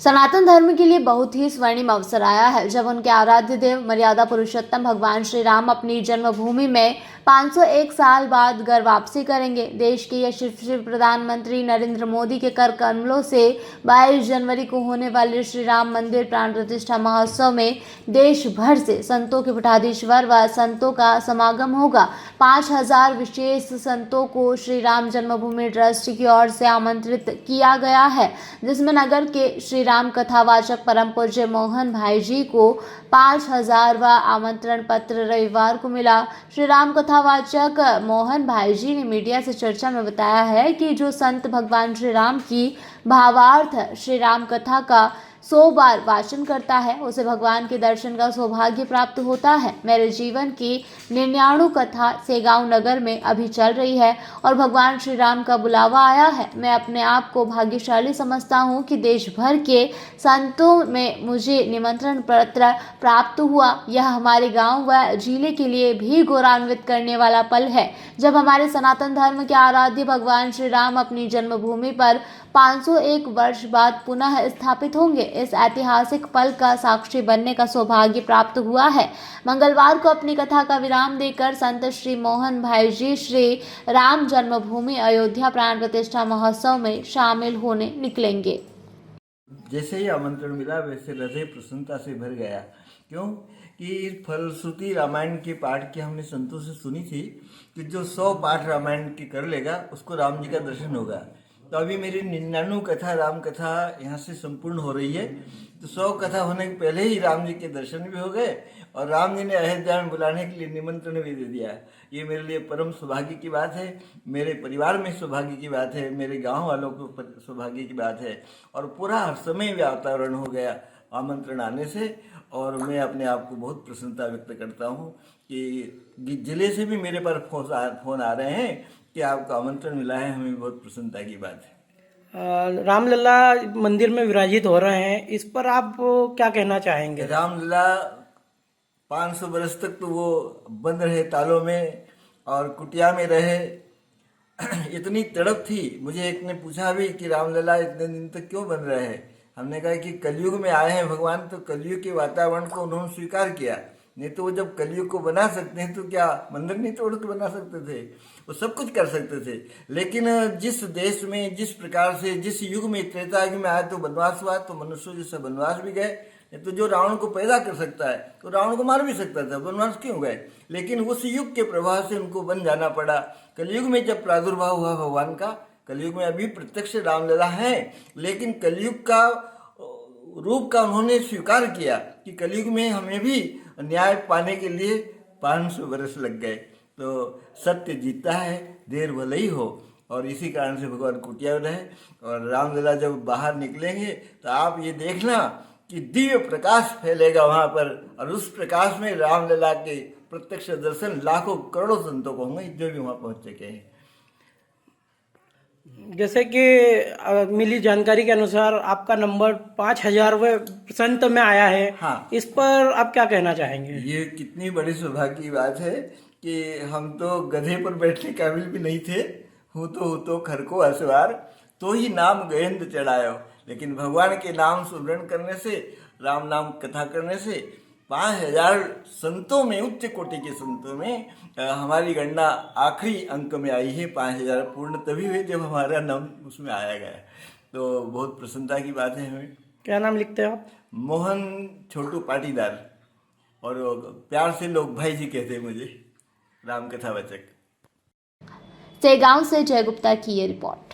सनातन धर्म के लिए बहुत ही स्वर्णिम अवसर आया है जब उनके आराध्य देव मर्यादा पुरुषोत्तम भगवान श्री राम अपनी जन्मभूमि में 501 साल बाद घर वापसी करेंगे। देश के यशस्वी प्रधानमंत्री नरेंद्र मोदी के कर कमलों से 22 जनवरी को होने वाले श्री राम मंदिर प्राण प्रतिष्ठा महोत्सव में देश भर से संतों के पीठाधीश्वर व संतों का समागम होगा। 5000 विशेष संतों को श्री राम जन्मभूमि ट्रस्ट की ओर से आमंत्रित किया गया है, जिसमें नगर के श्री राम कथावाचक परम पूज्य मोहन भाई जी को 5000वां आमंत्रण पत्र रविवार को मिला। श्री राम कथावाचक मोहन भाई जी ने मीडिया से चर्चा में बताया है कि जो संत भगवान श्री राम की भावार्थ श्री राम कथा का 100 बार वाचन करता है उसे भगवान के दर्शन का सौभाग्य प्राप्त होता है। मेरे जीवन की 99 कथा सेगांव नगर में अभी चल रही है और भगवान श्री राम का बुलावा आया है। मैं अपने आप को भाग्यशाली समझता हूँ कि देश भर के संतों में मुझे निमंत्रण पत्र प्राप्त हुआ। यह हमारे गांव व जिले के लिए भी गौरवान्वित करने वाला पल है जब हमारे सनातन धर्म के आराध्य भगवान श्री राम अपनी जन्मभूमि पर 501 वर्ष बाद पुनः स्थापित होंगे। इस ऐतिहासिक पल का साक्षी बनने का सौभाग्य प्राप्त हुआ है। मंगलवार को अपनी कथा का विराम देकर संत श्री मोहन भाई जी श्री राम जन्मभूमि अयोध्या प्राण प्रतिष्ठा महोत्सव में शामिल होने निकलेंगे। जैसे ही आमंत्रण मिला वैसे हृदय प्रसन्नता से भर गया। क्यों कि फलश्रुति रामायण के पाठ की हमने संतों से सुनी थी कि जो 100 पाठ रामायण के कर लेगा उसको राम जी का दर्शन होगा। तो अभी मेरी 99 कथा राम कथा यहाँ से संपूर्ण हो रही है। तो 100 कथा होने के पहले ही राम जी के दर्शन भी हो गए और राम जी ने अयोध्या में बुलाने के लिए निमंत्रण भी दे दिया। ये मेरे लिए परम सौभाग्य की बात है, मेरे परिवार में सौभाग्य की बात है, मेरे गांव वालों को सौभाग्य की बात है और पूरा समय वातावरण हो गया आमंत्रण आने से। और मैं अपने आप को बहुत प्रसन्नता व्यक्त करता हूँ कि जिले से भी मेरे पास फोन आ रहे हैं कि आपको आमंत्रण मिला है, हमें बहुत प्रसन्नता की बात है। रामलला मंदिर में विराजित हो रहे हैं, इस पर आप क्या कहना चाहेंगे? रामलला 500 बरस तक तो वो बंद रहे तालों में और कुटिया में रहे। इतनी तड़प थी। मुझे एक ने पूछा भी कि रामलला इतने दिन तक क्यों बंद रहे हैं। हमने कहा कि कलयुग में आए हैं भगवान, तो कलयुग के वातावरण को उन्होंने स्वीकार किया। नहीं तो वो जब कलयुग को बना सकते हैं तो क्या मंदिर नहीं तोड़ के बना सकते थे? वो सब कुछ कर सकते थे। लेकिन जिस देश में जिस प्रकार से जिस युग में त्रेता युग में आए तो वनवास हुआ, तो मनुष्य जैसे वनवास भी गए। तो जो रावण को पैदा कर सकता है तो रावण को मार भी सकता था, वनवास क्यों गए? लेकिन उस युग के प्रभाव से उनको बन जाना पड़ा। कलयुग में जब प्रादुर्भाव हुआ भगवान का, कलयुग में अभी प्रत्यक्ष रामलला है, लेकिन कलयुग का रूप का उन्होंने स्वीकार किया कि कलयुग में हमें भी न्याय पाने के लिए 500 वर्ष लग गए। तो सत्य जीतता है, देर भले ही हो। और इसी कारण से भगवान कुटिया रहे। और रामलला जब बाहर निकलेंगे तो आप ये देखना कि दिव्य प्रकाश फैलेगा वहाँ पर, और उस प्रकाश में रामलला के प्रत्यक्ष दर्शन लाखों करोड़ों संतों को होंगे जो भी वहाँ पहुँच चुके हैं। जैसे कि मिली जानकारी के अनुसार आपका नंबर 5000वें संत में आया है। हाँ, इस पर आप क्या कहना चाहेंगे? ये कितनी बड़ी सौभाग्य की बात है कि हम तो गधे पर बैठने काबिल भी नहीं थे। हूँ तो खर को असवार, तो ही नाम गयंद चढ़ायो। लेकिन भगवान के नाम सुमरण करने से, राम नाम कथा करने से 5000 संतों में, उच्च कोटि के संतों में हमारी गणना आखिरी अंक में आई है। 5000 पूर्ण तभी हुए जब हमारा नाम उसमें आया गया। तो बहुत प्रसन्नता की बात है हमें। क्या नाम लिखते हैं आप? मोहन छोटू पाटीदार, और प्यार से लोग भाई जी कहते हैं मुझे, राम कथावाचक। सेगांव से जय गुप्ता की ये रिपोर्ट।